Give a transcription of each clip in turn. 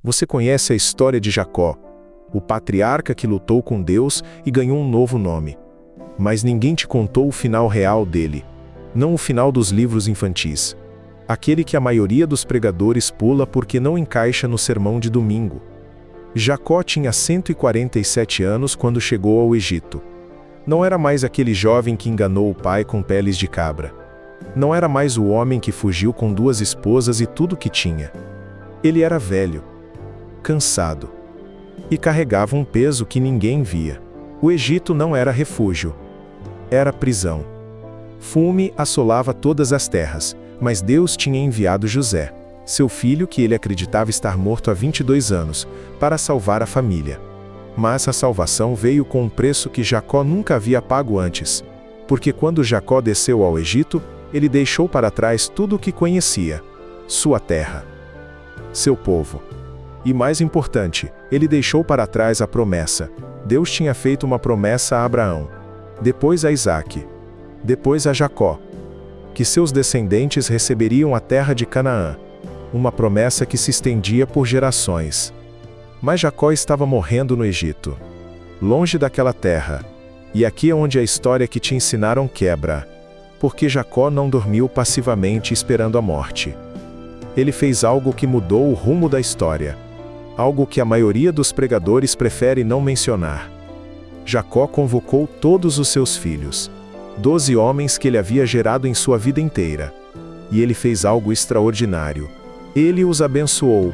Você conhece a história de Jacó, o patriarca que lutou com Deus e ganhou um novo nome. Mas ninguém te contou o final real dele, não o final dos livros infantis. Aquele que a maioria dos pregadores pula porque não encaixa no sermão de domingo. Jacó tinha 147 anos quando chegou ao Egito. Não era mais aquele jovem que enganou o pai com peles de cabra. Não era mais o homem que fugiu com 2 esposas e tudo que tinha. Ele era velho, cansado, e carregava um peso que ninguém via. O Egito não era refúgio, era prisão. Fome assolava todas as terras, mas Deus tinha enviado José, seu filho que ele acreditava estar morto há 22 anos, para salvar a família. Mas a salvação veio com um preço que Jacó nunca havia pago antes, porque quando Jacó desceu ao Egito, ele deixou para trás tudo o que conhecia, sua terra, seu povo. E mais importante, ele deixou para trás a promessa. Deus tinha feito uma promessa a Abraão, depois a Isaque, depois a Jacó, que seus descendentes receberiam a terra de Canaã, uma promessa que se estendia por gerações. Mas Jacó estava morrendo no Egito, longe daquela terra. E aqui é onde a história que te ensinaram quebra, porque Jacó não dormiu passivamente esperando a morte. Ele fez algo que mudou o rumo da história, algo que a maioria dos pregadores prefere não mencionar. Jacó convocou todos os seus filhos, 12 homens que ele havia gerado em sua vida inteira. E ele fez algo extraordinário. Ele os abençoou.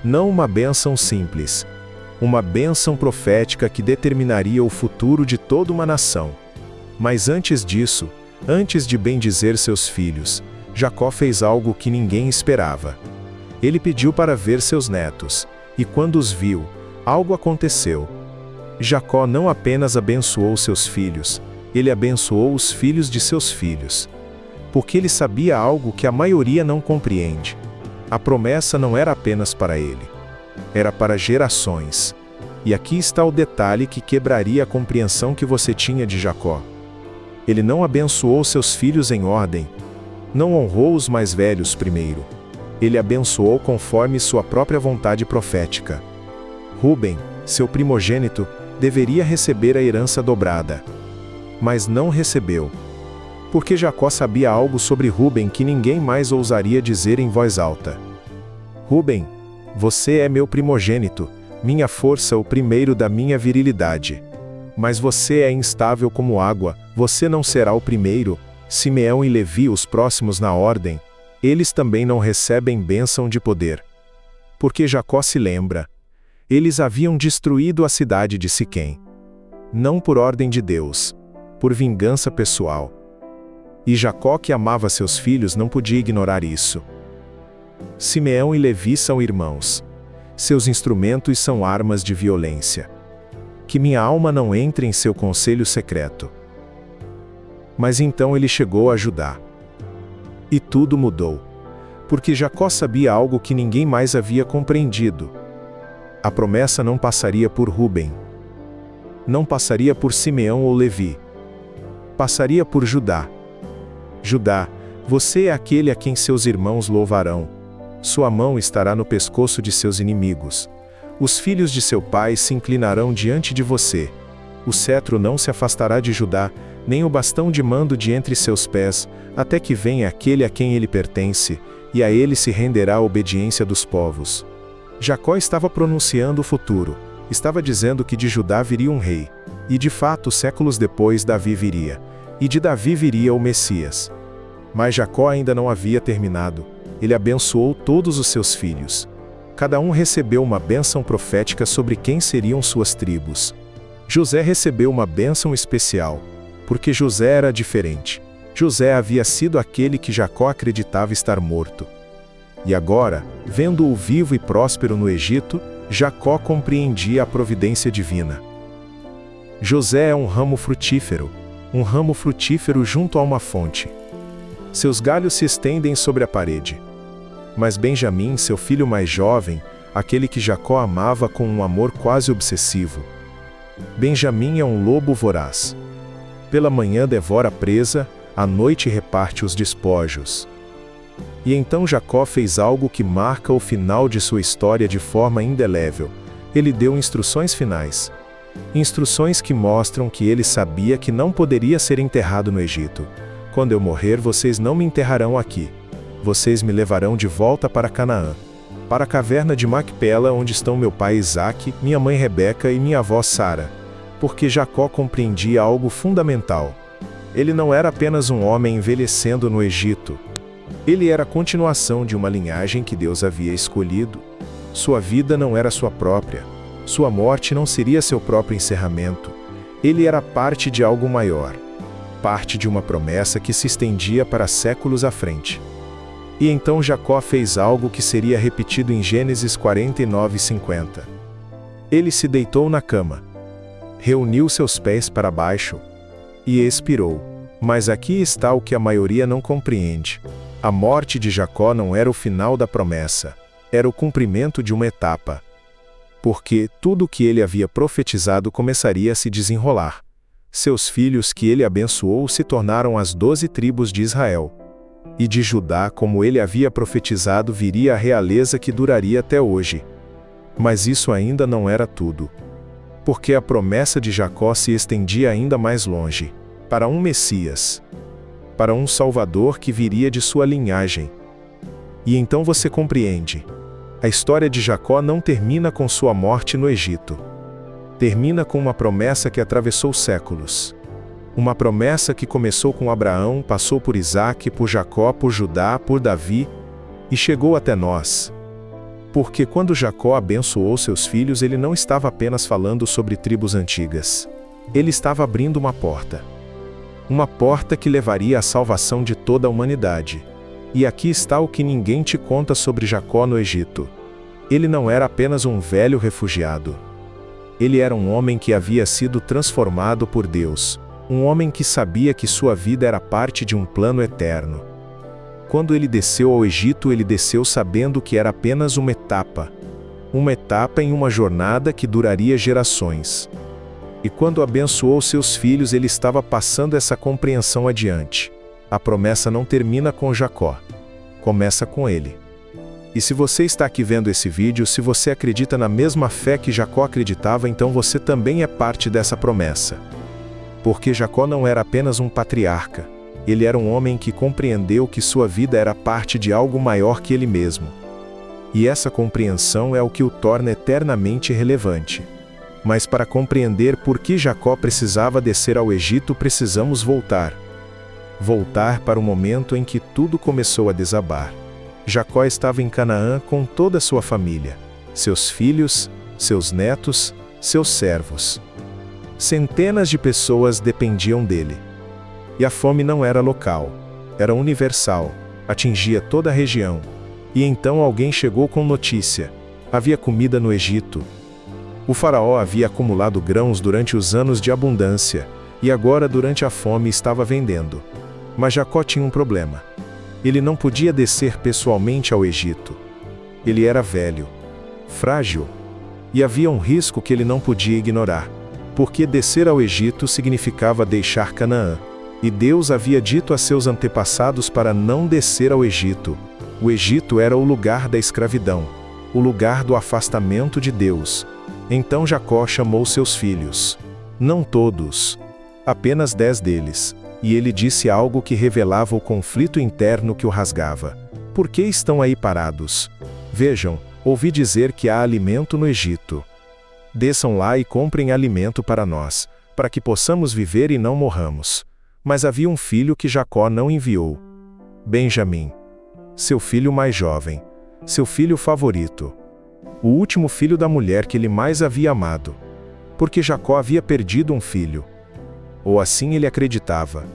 Não uma bênção simples, uma bênção profética que determinaria o futuro de toda uma nação. Mas antes disso, antes de bendizer seus filhos, Jacó fez algo que ninguém esperava. Ele pediu para ver seus netos, e quando os viu, algo aconteceu. Jacó não apenas abençoou seus filhos, ele abençoou os filhos de seus filhos. Porque ele sabia algo que a maioria não compreende. A promessa não era apenas para ele, era para gerações. E aqui está o detalhe que quebraria a compreensão que você tinha de Jacó. Ele não abençoou seus filhos em ordem, não honrou os mais velhos primeiro. Ele abençoou conforme sua própria vontade profética. Ruben, seu primogênito, deveria receber a herança dobrada. Mas não recebeu. Porque Jacó sabia algo sobre Ruben que ninguém mais ousaria dizer em voz alta. Ruben, você é meu primogênito, minha força, o primeiro da minha virilidade. Mas você é instável como água, você não será o primeiro. Simeão e Levi, os próximos na ordem, eles também não recebem bênção de poder. Porque Jacó se lembra. Eles haviam destruído a cidade de Siquém. Não por ordem de Deus, por vingança pessoal. E Jacó, que amava seus filhos, não podia ignorar isso. Simeão e Levi são irmãos. Seus instrumentos são armas de violência. Que minha alma não entre em seu conselho secreto. Mas então ele chegou a Judá. E tudo mudou. Porque Jacó sabia algo que ninguém mais havia compreendido. A promessa não passaria por Ruben. Não passaria por Simeão ou Levi. Passaria por Judá. Judá, você é aquele a quem seus irmãos louvarão. Sua mão estará no pescoço de seus inimigos. Os filhos de seu pai se inclinarão diante de você. O cetro não se afastará de Judá, nem o bastão de mando de entre seus pés, até que venha aquele a quem ele pertence, e a ele se renderá a obediência dos povos. Jacó estava pronunciando o futuro. Estava dizendo que de Judá viria um rei. E de fato, séculos depois, Davi viria. E de Davi viria o Messias. Mas Jacó ainda não havia terminado. Ele abençoou todos os seus filhos. Cada um recebeu uma bênção profética sobre quem seriam suas tribos. José recebeu uma bênção especial, porque José era diferente. José havia sido aquele que Jacó acreditava estar morto. E agora, vendo-o vivo e próspero no Egito, Jacó compreendia a providência divina. José é um ramo frutífero junto a uma fonte. Seus galhos se estendem sobre a parede. Mas Benjamim, seu filho mais jovem, aquele que Jacó amava com um amor quase obsessivo. Benjamim é um lobo voraz. Pela manhã devora a presa, à noite reparte os despojos. E então Jacó fez algo que marca o final de sua história de forma indelével. Ele deu instruções finais. Instruções que mostram que ele sabia que não poderia ser enterrado no Egito. Quando eu morrer, vocês não me enterrarão aqui. Vocês me levarão de volta para Canaã, para a caverna de Macpela, onde estão meu pai Isaque, minha mãe Rebeca e minha avó Sara. Porque Jacó compreendia algo fundamental. Ele não era apenas um homem envelhecendo no Egito. Ele era a continuação de uma linhagem que Deus havia escolhido. Sua vida não era sua própria. Sua morte não seria seu próprio encerramento. Ele era parte de algo maior. Parte de uma promessa que se estendia para séculos à frente. E então Jacó fez algo que seria repetido em Gênesis 49:50. Ele se deitou na cama, reuniu seus pés para baixo e expirou. Mas aqui está o que a maioria não compreende. A morte de Jacó não era o final da promessa, era o cumprimento de uma etapa. Porque tudo o que ele havia profetizado começaria a se desenrolar. Seus filhos que ele abençoou se tornaram as 12 tribos de Israel. E de Judá, como ele havia profetizado, viria a realeza que duraria até hoje. Mas isso ainda não era tudo. Porque a promessa de Jacó se estendia ainda mais longe, para um Messias, para um Salvador que viria de sua linhagem. E então você compreende. A história de Jacó não termina com sua morte no Egito. Termina com uma promessa que atravessou séculos. Uma promessa que começou com Abraão, passou por Isaque, por Jacó, por Judá, por Davi, e chegou até nós. Porque quando Jacó abençoou seus filhos, ele não estava apenas falando sobre tribos antigas. Ele estava abrindo uma porta. Uma porta que levaria à salvação de toda a humanidade. E aqui está o que ninguém te conta sobre Jacó no Egito. Ele não era apenas um velho refugiado. Ele era um homem que havia sido transformado por Deus. Um homem que sabia que sua vida era parte de um plano eterno. Quando ele desceu ao Egito, ele desceu sabendo que era apenas uma etapa. Uma etapa em uma jornada que duraria gerações. E quando abençoou seus filhos, ele estava passando essa compreensão adiante. A promessa não termina com Jacó. Começa com ele. E se você está aqui vendo esse vídeo, se você acredita na mesma fé que Jacó acreditava, então você também é parte dessa promessa. Porque Jacó não era apenas um patriarca. Ele era um homem que compreendeu que sua vida era parte de algo maior que ele mesmo. E essa compreensão é o que o torna eternamente relevante. Mas para compreender por que Jacó precisava descer ao Egito, precisamos voltar. Voltar para o momento em que tudo começou a desabar. Jacó estava em Canaã com toda a sua família, seus filhos, seus netos, seus servos. Centenas de pessoas dependiam dele. E a fome não era local, era universal, atingia toda a região. E então alguém chegou com notícia: havia comida no Egito. O faraó havia acumulado grãos durante os anos de abundância, e agora durante a fome estava vendendo. Mas Jacó tinha um problema. Ele não podia descer pessoalmente ao Egito. Ele era velho, frágil, e havia um risco que ele não podia ignorar, porque descer ao Egito significava deixar Canaã. E Deus havia dito a seus antepassados para não descer ao Egito. O Egito era o lugar da escravidão, o lugar do afastamento de Deus. Então Jacó chamou seus filhos. Não todos, apenas 10 deles. E ele disse algo que revelava o conflito interno que o rasgava. Por que estão aí parados? Vejam, ouvi dizer que há alimento no Egito. Desçam lá e comprem alimento para nós, para que possamos viver e não morramos. Mas havia um filho que Jacó não enviou. Benjamim. Seu filho mais jovem. Seu filho favorito. O último filho da mulher que ele mais havia amado. Porque Jacó havia perdido um filho. Ou assim ele acreditava.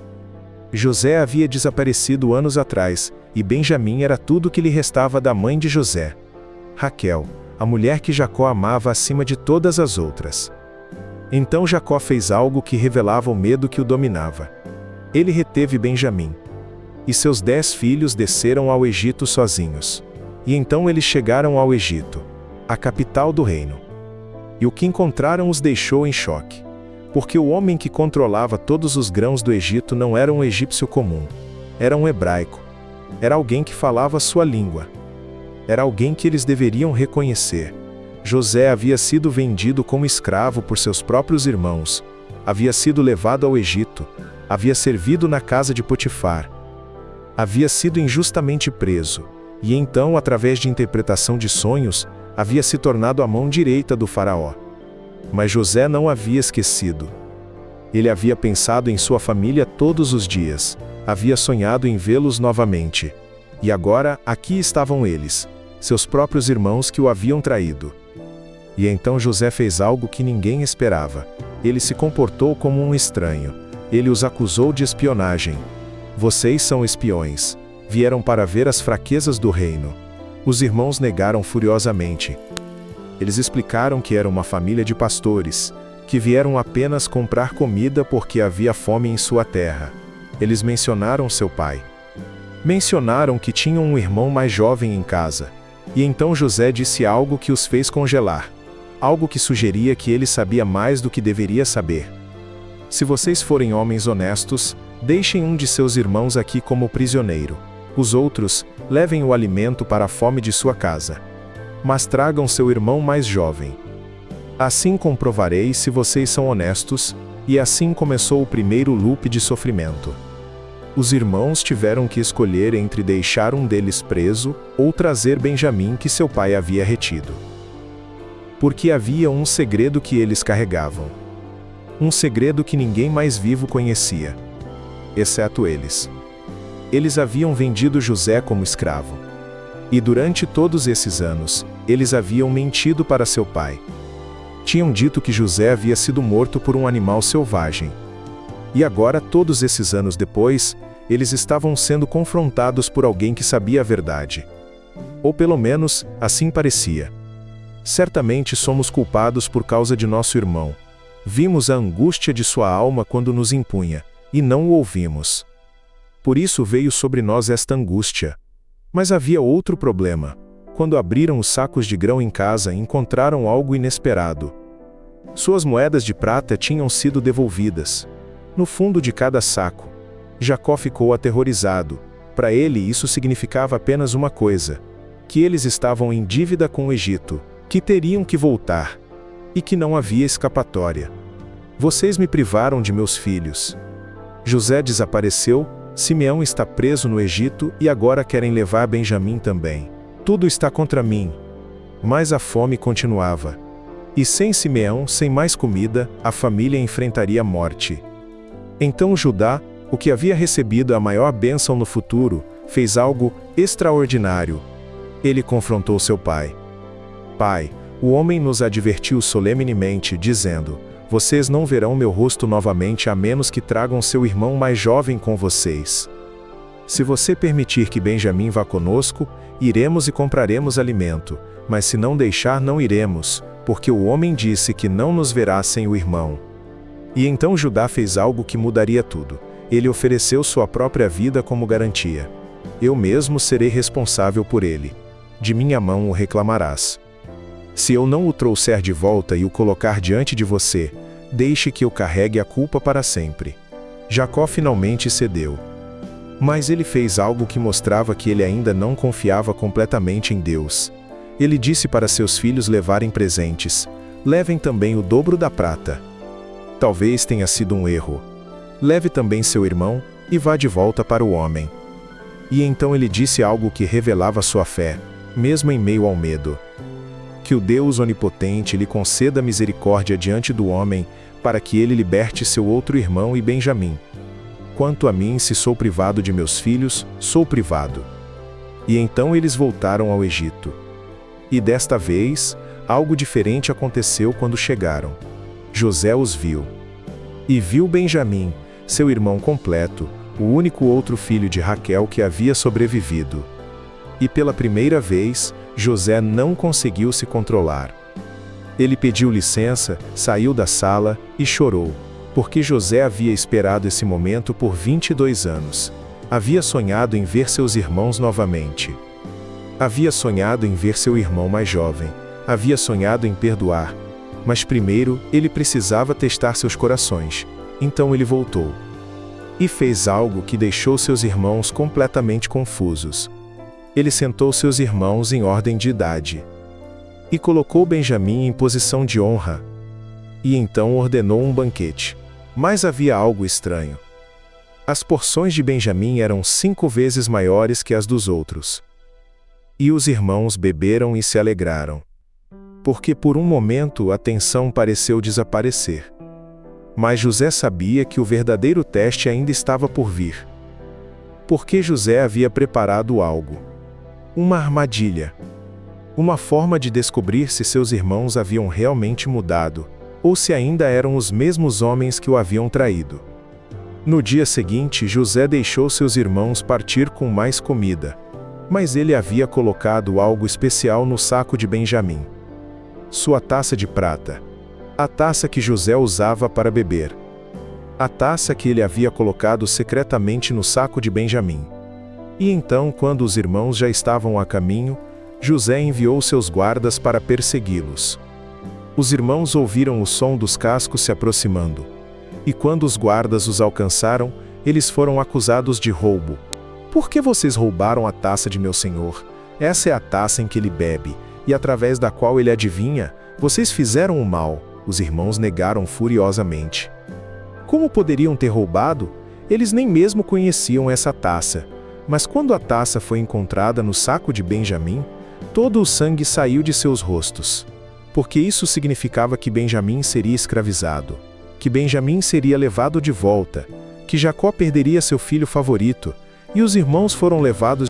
José havia desaparecido anos atrás, e Benjamim era tudo que lhe restava da mãe de José. Raquel, a mulher que Jacó amava acima de todas as outras. Então Jacó fez algo que revelava o medo que o dominava. Ele reteve Benjamim. E seus 10 filhos desceram ao Egito sozinhos. E então eles chegaram ao Egito, a capital do reino. E o que encontraram os deixou em choque. Porque o homem que controlava todos os grãos do Egito não era um egípcio comum. Era um hebraico. Era alguém que falava sua língua. Era alguém que eles deveriam reconhecer. José havia sido vendido como escravo por seus próprios irmãos. Havia sido levado ao Egito. Havia servido na casa de Potifar. Havia sido injustamente preso. E então, através de interpretação de sonhos, havia se tornado a mão direita do faraó. Mas José não havia esquecido. Ele havia pensado em sua família todos os dias. Havia sonhado em vê-los novamente. E agora, aqui estavam eles, seus próprios irmãos que o haviam traído. E então José fez algo que ninguém esperava. Ele se comportou como um estranho. Ele os acusou de espionagem. Vocês são espiões. Vieram para ver as fraquezas do reino. Os irmãos negaram furiosamente. Eles explicaram que era uma família de pastores, que vieram apenas comprar comida porque havia fome em sua terra. Eles mencionaram seu pai. Mencionaram que tinham um irmão mais jovem em casa. E então José disse algo que os fez congelar. Algo que sugeria que ele sabia mais do que deveria saber. Se vocês forem homens honestos, deixem um de seus irmãos aqui como prisioneiro. Os outros, levem o alimento para a fome de sua casa. Mas tragam seu irmão mais jovem. Assim comprovarei se vocês são honestos, e assim começou o primeiro loop de sofrimento. Os irmãos tiveram que escolher entre deixar um deles preso, ou trazer Benjamim que seu pai havia retido. Porque havia um segredo que eles carregavam. Um segredo que ninguém mais vivo conhecia. Exceto eles. Eles haviam vendido José como escravo. E durante todos esses anos, eles haviam mentido para seu pai. Tinham dito que José havia sido morto por um animal selvagem. E agora, todos esses anos depois, eles estavam sendo confrontados por alguém que sabia a verdade. Ou pelo menos, assim parecia. Certamente somos culpados por causa de nosso irmão. Vimos a angústia de sua alma quando nos impunha, e não o ouvimos. Por isso veio sobre nós esta angústia. Mas havia outro problema. Quando abriram os sacos de grão em casa, encontraram algo inesperado. Suas moedas de prata tinham sido devolvidas. No fundo de cada saco. Jacó ficou aterrorizado. Para ele isso significava apenas uma coisa: que eles estavam em dívida com o Egito, que teriam que voltar, e que não havia escapatória. Vocês me privaram de meus filhos. José desapareceu, Simeão está preso no Egito e agora querem levar Benjamim também. Tudo está contra mim. Mas a fome continuava. E sem Simeão, sem mais comida, a família enfrentaria a morte. Então Judá, o que havia recebido a maior bênção no futuro, fez algo extraordinário. Ele confrontou seu pai. Pai, o homem nos advertiu solenemente, dizendo: vocês não verão meu rosto novamente a menos que tragam seu irmão mais jovem com vocês. Se você permitir que Benjamim vá conosco, iremos e compraremos alimento, mas se não deixar, não iremos, porque o homem disse que não nos verá sem o irmão. E então Judá fez algo que mudaria tudo. Ele ofereceu sua própria vida como garantia. Eu mesmo serei responsável por ele. De minha mão o reclamarás. Se eu não o trouxer de volta e o colocar diante de você, deixe que eu carregue a culpa para sempre. Jacó finalmente cedeu. Mas ele fez algo que mostrava que ele ainda não confiava completamente em Deus. Ele disse para seus filhos levarem presentes. Levem também o dobro da prata. Talvez tenha sido um erro. Leve também seu irmão, e vá de volta para o homem. E então ele disse algo que revelava sua fé, mesmo em meio ao medo. Que o Deus onipotente lhe conceda misericórdia diante do homem, para que ele liberte seu outro irmão e Benjamim. Quanto a mim, se sou privado de meus filhos, sou privado. E então eles voltaram ao Egito. E desta vez, algo diferente aconteceu quando chegaram. José os viu. E viu Benjamim, seu irmão completo, o único outro filho de Raquel que havia sobrevivido. E pela primeira vez, José não conseguiu se controlar. Ele pediu licença, saiu da sala e chorou, porque José havia esperado esse momento por 22 anos. Havia sonhado em ver seus irmãos novamente. Havia sonhado em ver seu irmão mais jovem. Havia sonhado em perdoar. Mas primeiro, ele precisava testar seus corações. Então ele voltou. E fez algo que deixou seus irmãos completamente confusos. Ele sentou seus irmãos em ordem de idade. E colocou Benjamim em posição de honra. E então ordenou um banquete. Mas havia algo estranho. As porções de Benjamim eram 5 vezes maiores que as dos outros. E os irmãos beberam e se alegraram. Porque por um momento a tensão pareceu desaparecer. Mas José sabia que o verdadeiro teste ainda estava por vir. Porque José havia preparado algo. Uma armadilha. Uma forma de descobrir se seus irmãos haviam realmente mudado, ou se ainda eram os mesmos homens que o haviam traído. No dia seguinte, José deixou seus irmãos partir com mais comida. Mas ele havia colocado algo especial no saco de Benjamim. Sua taça de prata. A taça que José usava para beber. A taça que ele havia colocado secretamente no saco de Benjamim. E então, quando os irmãos já estavam a caminho, José enviou seus guardas para persegui-los. Os irmãos ouviram o som dos cascos se aproximando. E quando os guardas os alcançaram, eles foram acusados de roubo. Por que vocês roubaram a taça de meu senhor? Essa é a taça em que ele bebe, e através da qual ele adivinha, vocês fizeram o mal. Os irmãos negaram furiosamente. Como poderiam ter roubado? Eles nem mesmo conheciam essa taça. Mas quando a taça foi encontrada no saco de Benjamim, todo o sangue saiu de seus rostos. Porque isso significava que Benjamim seria escravizado, que Benjamim seria levado de volta, que Jacó perderia seu filho favorito, e os irmãos foram levados